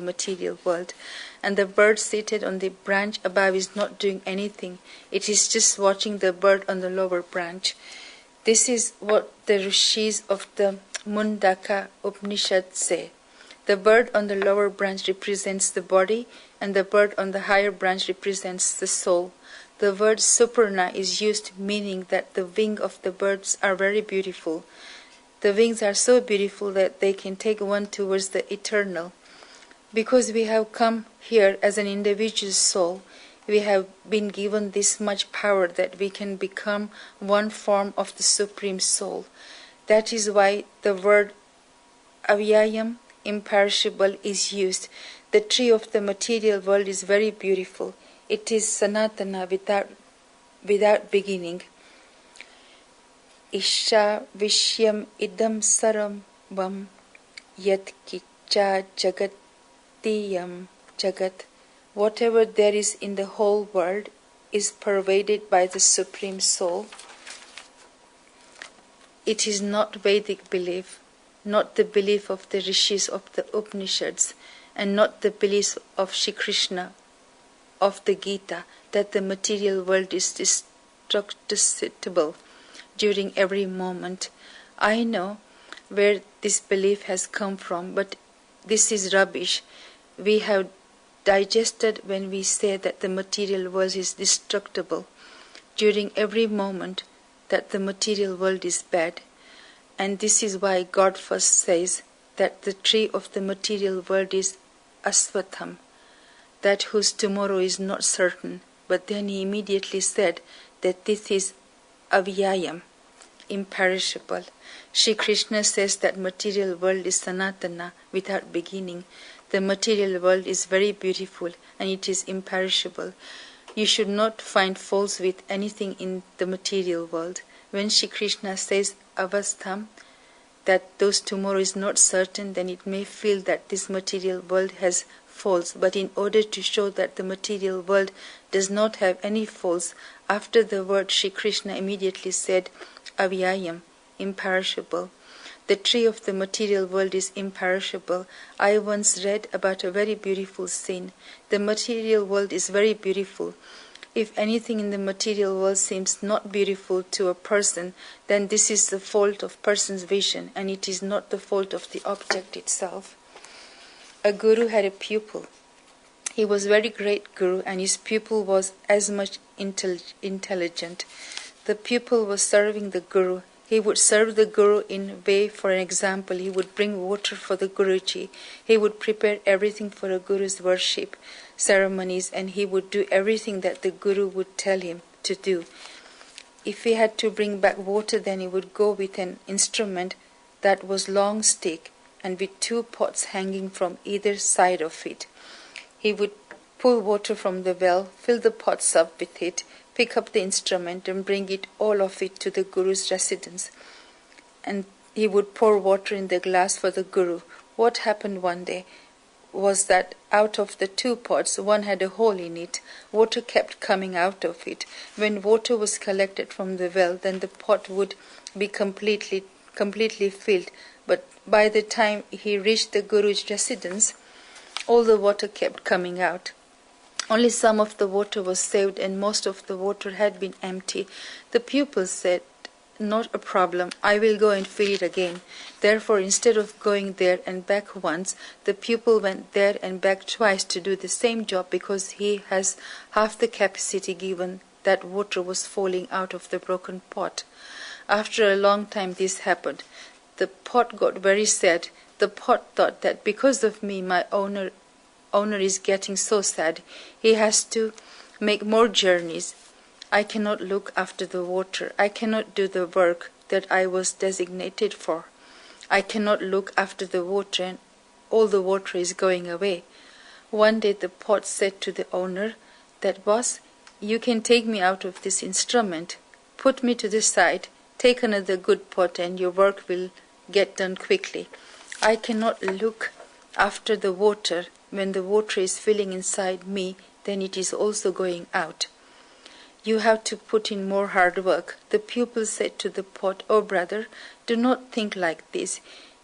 the material world, and the bird seated on the branch above is not doing anything. It is just watching the bird on the lower branch. This is what the rishis of the Mundaka Upanishad say. The bird on the lower branch represents the body, and the bird on the higher branch represents the soul. The word Suparna is used, meaning that the wings of the birds are very beautiful. The wings are so beautiful that they can take one towards the eternal. Because we have come here as an individual soul, we have been given this much power that we can become one form of the Supreme Soul. That is why the word avyayam, imperishable, is used. The tree of the material world is very beautiful. It is sanatana, without beginning. Isha vishyam idam sarvam yat kicha jagatiyam jagat. Whatever there is in the whole world is pervaded by the Supreme Soul. It is not Vedic belief, not the belief of the rishis of the Upanishads, and not the belief of Shri Krishna of the Gita that the material world is destructible during every moment. I know where this belief has come from, but this is rubbish. We have digested when we say that the material world is destructible during every moment, that the material world is bad. And this is why God first says that the tree of the material world is aswatham, that whose tomorrow is not certain. But then he immediately said that this is avyayam, imperishable. Shri Krishna says that material world is sanatana, without beginning. The material world is very beautiful and it is imperishable. You should not find faults with anything in the material world. When Shri Krishna says avastham, that those tomorrow is not certain, then it may feel that this material world has faults. But in order to show that the material world does not have any faults, after the word Shri Krishna immediately said avyayam, imperishable. The tree of the material world is imperishable. I once read about a very beautiful scene. The material world is very beautiful. If anything in the material world seems not beautiful to a person, then this is the fault of person's vision, and it is not the fault of the object itself. A guru had a pupil. He was a very great guru, and his pupil was as much intelligent. The pupil was serving the guru. He would serve the guru in way, for an example, he would bring water for the Guruji. He would prepare everything for a guru's worship ceremonies, and he would do everything that the guru would tell him to do. If he had to bring back water, then he would go with an instrument that was long stick and with two pots hanging from either side of it. He would pull water from the well, fill the pots up with it, pick up the instrument and bring it, all of it, to the Guru's residence. And he would pour water in the glass for the Guru. What happened one day was that out of the two pots, one had a hole in it. Water kept coming out of it. When water was collected from the well, then the pot would be completely filled. But by the time he reached the Guru's residence, all the water kept coming out. Only some of the water was saved, and most of the water had been empty. The pupil said, "Not a problem, I will go and fill it again." Therefore, instead of going there and back once, the pupil went there and back twice to do the same job, because he has half the capacity given that water was falling out of the broken pot. After a long time this happened. The pot got very sad. The pot thought that because of me, my owner is getting so sad. He has to make more journeys. I cannot look after the water. I cannot do the work that I was designated for. I cannot look after the water, and all the water is going away. One day the pot said to the owner that, "Boss, you can take me out of this instrument. Put me to the side. Take another good pot and your work will get done quickly. I cannot look after the water. When the water is filling inside me, then it is also going out. You have to put in more hard work." The pupil said to the pot, "Oh brother, do not think like this.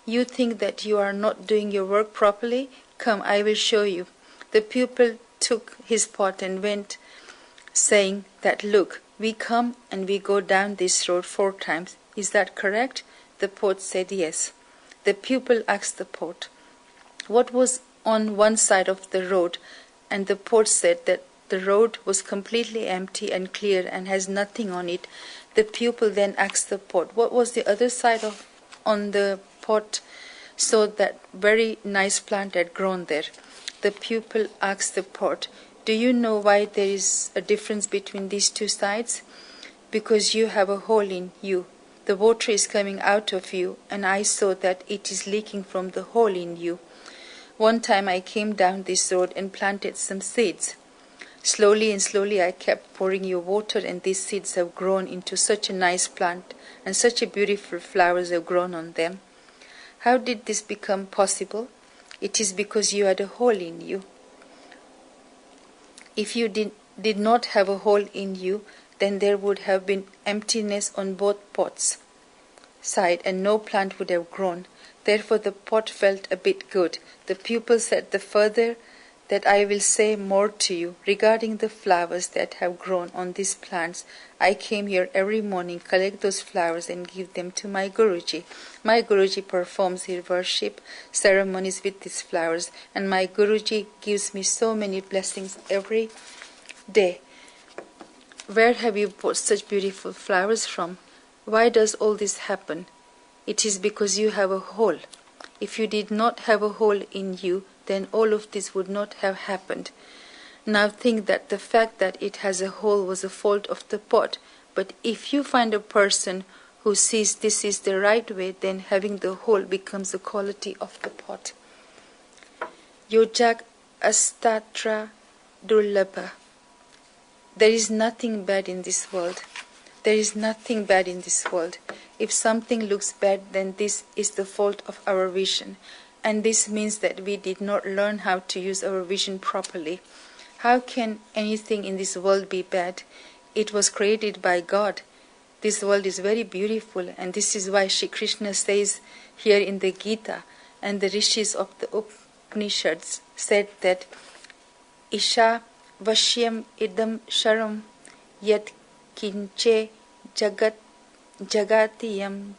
You think that you are not doing your work properly? Come, I will show you. The pupil took his pot and went, saying that, Look, we come and we go down this road 4 times. Is that correct? The pot said yes. The pupil asked the pot, what was on one side of the road? And the pot said that the road was completely empty and clear and has nothing on it. The pupil then asked the pot, what was the other side on the pot? So that very nice plant had grown there. The pupil asked the pot, do you know why there is a difference between these 2 sides? Because you have a hole in you. The water is coming out of you, and I saw that it is leaking from the hole in you. One time I came down this road and planted some seeds. Slowly and slowly I kept pouring you water, and these seeds have grown into such a nice plant, and such a beautiful flowers have grown on them. How did this become possible? It is because you had a hole in you. If you did not have a hole in you, then there would have been emptiness on both pots side, and no plant would have grown. Therefore the pot felt a bit good. The pupil said the further that I will say more to you regarding the flowers that have grown on these plants. I came here every morning, collect those flowers and give them to my Guruji. My Guruji performs his worship ceremonies with these flowers, and my Guruji gives me so many blessings every day. Where have you bought such beautiful flowers from? Why does all this happen? It is because you have a hole. If you did not have a hole in you, then all of this would not have happened. Now think that the fact that it has a hole was a fault of the pot. But if you find a person who sees this is the right way, then having the hole becomes a quality of the pot. Yojak astatra durlabha. There is nothing bad in this world. There is nothing bad in this world. If something looks bad, then this is the fault of our vision. And this means that we did not learn how to use our vision properly. How can anything in this world be bad? It was created by God. This world is very beautiful, and this is why Shri Krishna says here in the Gita, and the rishis of the Upanishads said that Isha Vashyam idam sharam yat kinche jagatiyam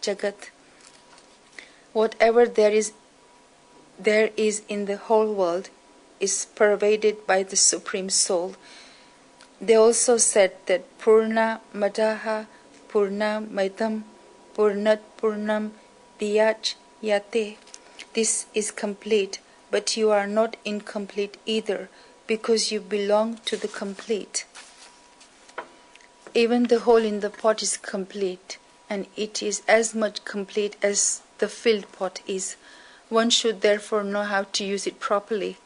jagat. Whatever there is in the whole world is pervaded by the Supreme Soul. They also said that Purna Madaha Purna Maidam Purnat Purnam Diyach Yate. This is complete, but you are not incomplete either, because you belong to the complete. Even the hole in the pot is complete, and it is as much complete as the filled pot is. One should therefore know how to use it properly.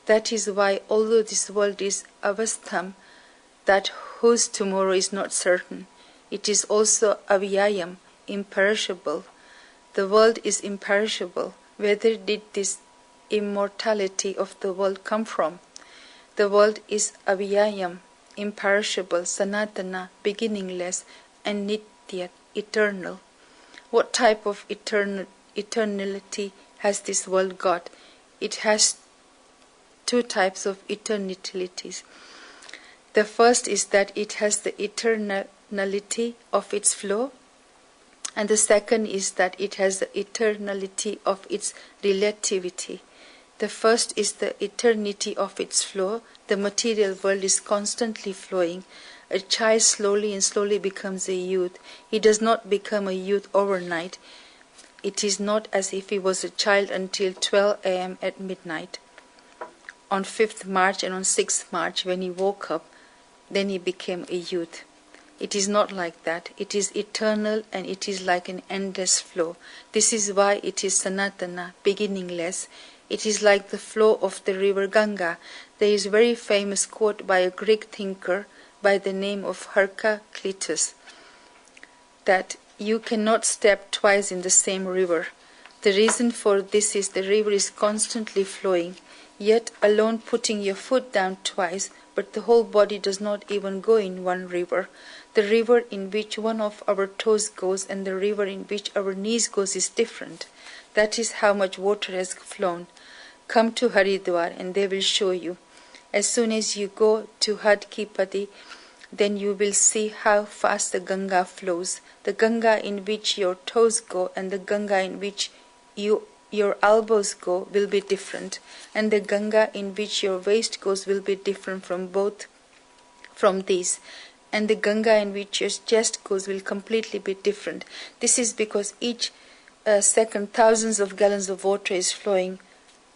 That is why, although this world is avastham, that whose tomorrow is not certain, it is also avyayam, imperishable. The world is imperishable. Whether did this immortality of the world come from? The world is avyayam, imperishable, sanatana, beginningless, and nitya, eternal. What type of eternality has this world got? It has 2 types of eternalities. The first is that it has the eternality of its flow, and the second is that it has the eternality of its relativity. The first is the eternity of its flow. The material world is constantly flowing. A child slowly and slowly becomes a youth. He does not become a youth overnight. It is not as if he was a child until 12 a.m. at midnight. On 5th March and on 6th March, when he woke up, then he became a youth. It is not like that. It is eternal, and it is like an endless flow. This is why it is sanatana, beginningless. It is like the flow of the river Ganga. There is a very famous quote by a Greek thinker by the name of Heraclitus, that you cannot step twice in the same river. The reason for this is the river is constantly flowing, yet alone putting your foot down twice, but the whole body does not even go in one river. The river in which one of our toes goes and the river in which our knees goes is different. That is how much water has flown. Come to Haridwar and they will show you. As soon as you go to Had Ki Padi, then you will see how fast the Ganga flows. The Ganga in which your toes go and the Ganga in which your elbows go will be different, and the Ganga in which your waist goes will be different from these, and the Ganga in which your chest goes will completely be different. This is because each second thousands of gallons of water is flowing,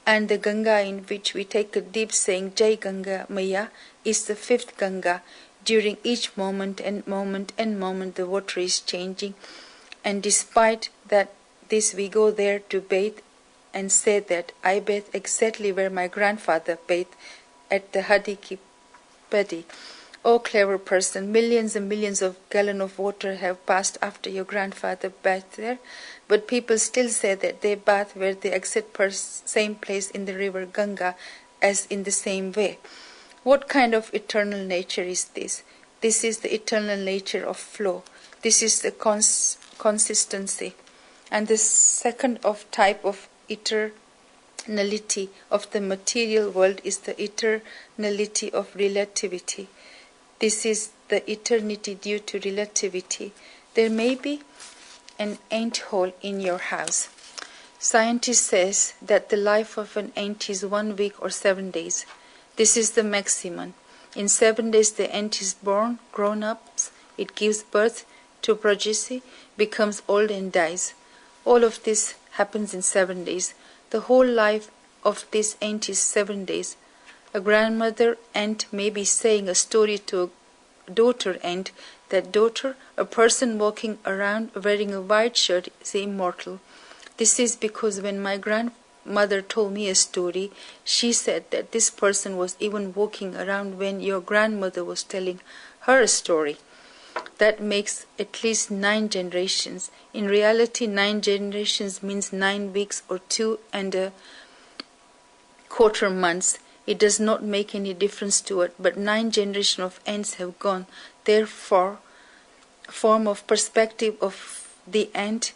and the Ganga in which we take a deep saying Jai Ganga Maya is the fifth Ganga. During each moment and moment and moment the water is changing, and despite that this we go there to bathe and say that I bathe exactly where my grandfather bathed at the Hadi Ki Padi. Oh clever person, millions and millions of gallons of water have passed after your grandfather bathed there, but people still say that they bathe where the exact same place in the river Ganga as in the same way. What kind of eternal nature is this? This is the eternal nature of flow. This is the consistency. And the second of type of eternality of the material world is the eternality of relativity. This is the eternity due to relativity. There may be an ant hole in your house. Scientists says that the life of an ant is 1 week or 7 days. This is the maximum. In 7 days the ant is born, grown up, it gives birth to progeny, becomes old and dies. All of this happens in 7 days. The whole life of this ant is 7 days. A grandmother ant may be saying a story to a daughter ant. That daughter, a person walking around wearing a white shirt, is immortal. This is because when my grandmother told me a story, she said that this person was even walking around when your grandmother was telling her a story. That makes at least 9 generations. In reality, 9 generations means 9 weeks or 2.25 months. It does not make any difference to it, but 9 generations of ants have gone. Therefore, form of perspective of the ant,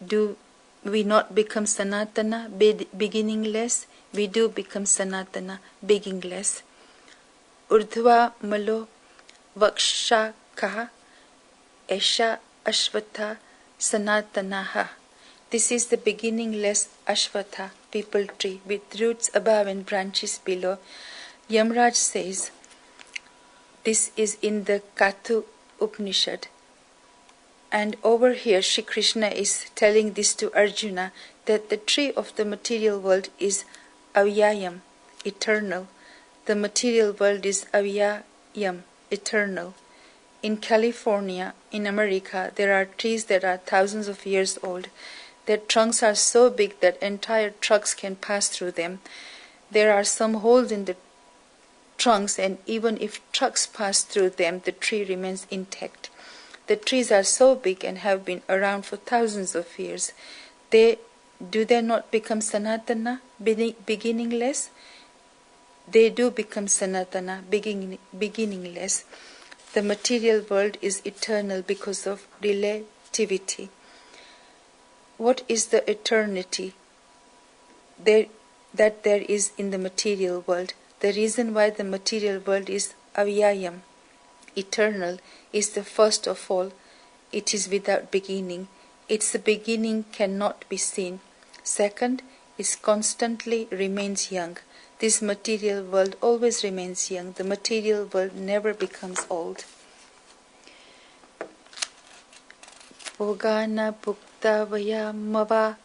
do we not become Sanatana, beginningless? We do become Sanatana, beginningless. Urdhva malo vaksha kaha esha ashvata sanatanaha. This is the beginningless ashvata, people tree, with roots above and branches below. Yamraj says, this is in the Katha Upanishad. And over here, Shri Krishna is telling this to Arjuna, that the tree of the material world is avyayam, eternal. The material world is avyayam, eternal. In California, in America, there are trees that are thousands of years old. Their trunks are so big that entire trucks can pass through them. There are some holes in the trunks, and even if trucks pass through them, the tree remains intact. The trees are so big and have been around for thousands of years. Do they not become Sanatana, beginningless? They do become Sanatana, beginningless. The material world is eternal because of relativity. What is the eternity that there is in the material world? The reason why the material world is avyayam, eternal, is the first of all, it is without beginning. Its beginning cannot be seen. Second, it constantly remains young. This material world always remains young. The material world never becomes old. Bhogana bhukta vaya mava